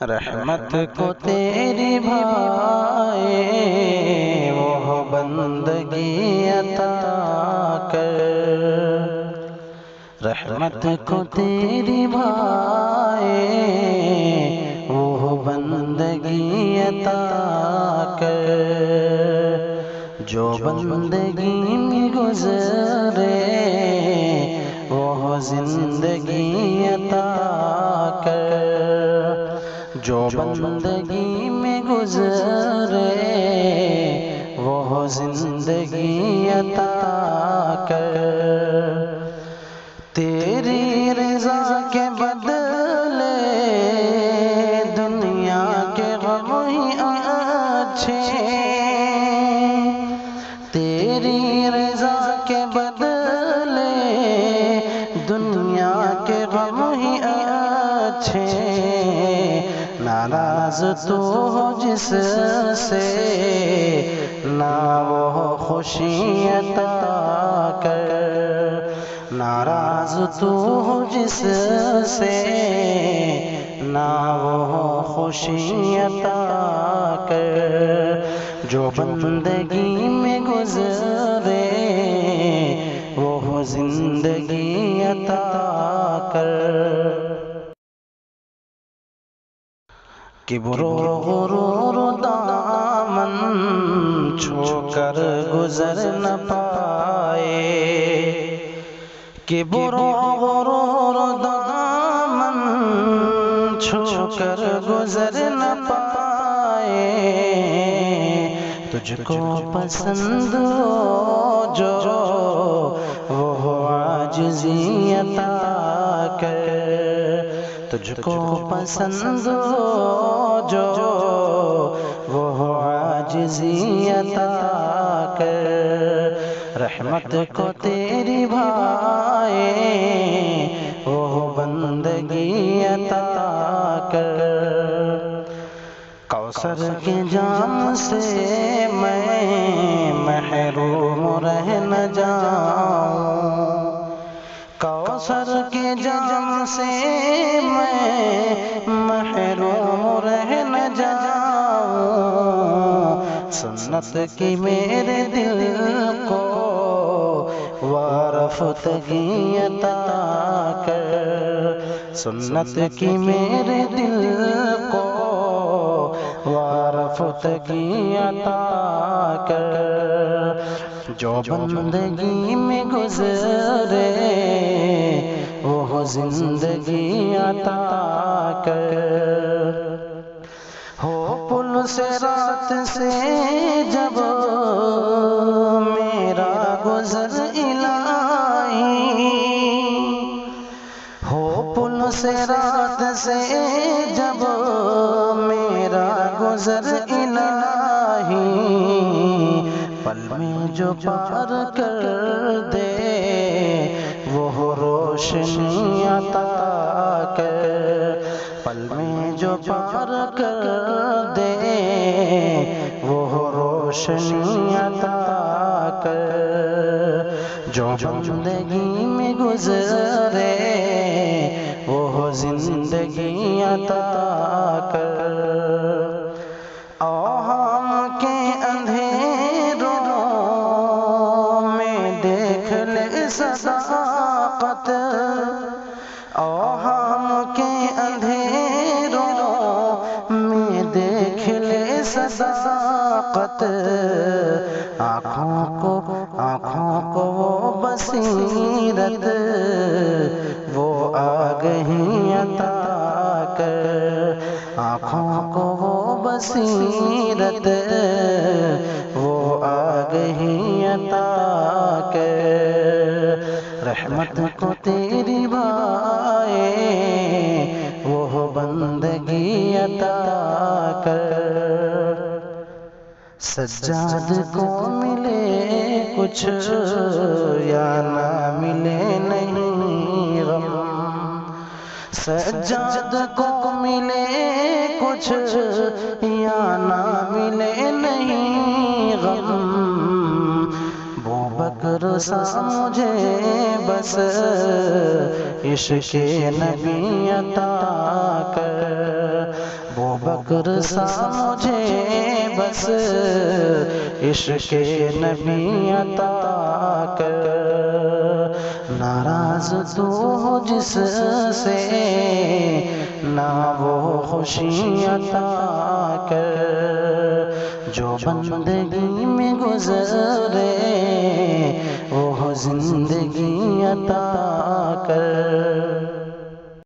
رحمت کو تیری بھائے وہ بندگی عطا کر، رحمت کو تیری بھائے وہ بندگی عطا کر، جو بندگی میں گزرے وہ زندگی عطا کر، جو بندگی میں گزرے وہ زندگی عطا کر، تیری رضا کے بدلے دنیا کے غم ہی اچھے، تیری رضا کے بدلے دنیا کے غم ہی اچھے، ناراض تو ہو جس سے نہ وہ خوشی عطا کر، ناراض تو ہو جس سے نہ وہ خوشی عطا کر، جو بندگی میں گزرے وہ زندگی عطا کر، کبر و غرور دامن چھو کر گزر نہ پائے، کبر و غرور دامن چھو کر گزر نہ پائے، تجھ کو پسند ہو جو وہ عاجزی عطا کر، تجھ کو پسند ہو جو وہ عاجزی عطا کر، رحمت کو تیری بھائے وہ بندگی عطا کر، کوثر کے جام سے میں محروم رہ نہ جاؤں، کوثر کے جام سے میں محروم رہ نہ جاؤں، سنت کی میرے دل کو وارفتگی عطا کر، سنت کی میرے دل کو وارفتگی عطا کر، جو بندگی میں گزرے وہ زندگی عطا کر، ہو پل سے رات سے جب میرا گزر الہی، ہو پل سے رات سے جب میرا گزر الہی، پل میں جو پار کر دے وہ روشنی عطا کر، پل میں جو پار کر دے وہ روشنی عطا کر، جو بندگی میں گزرے وہ زندگی عطا کر، اوہام کے اندھیروں میں دیکھ لے صداقت، اوہام کے اندھیروں میں دیکھ لے صداقت، آنکھوں کو وہ بصیرت وہ آگہی عطا کر، آنکھوں کو وہ بصیرت وہ آگہی عطا کر، رحمت کو تیری بھائے وہ بندگی عطا کر، سجاد کو ملے کچھ یا نہ ملے نہیں غم، سجاد کو ملے کچھ یا نہ ملے نہیں غم، بکر سا مجھے بس عشق نبی عطا کر، وہ بکر سا مجھے بس عشق نبی عطا کر، ناراض تو ہو جس سے نہ وہ خوشی عطا کر، جو بندگی میں گزرے وہ زندگی عطا کر،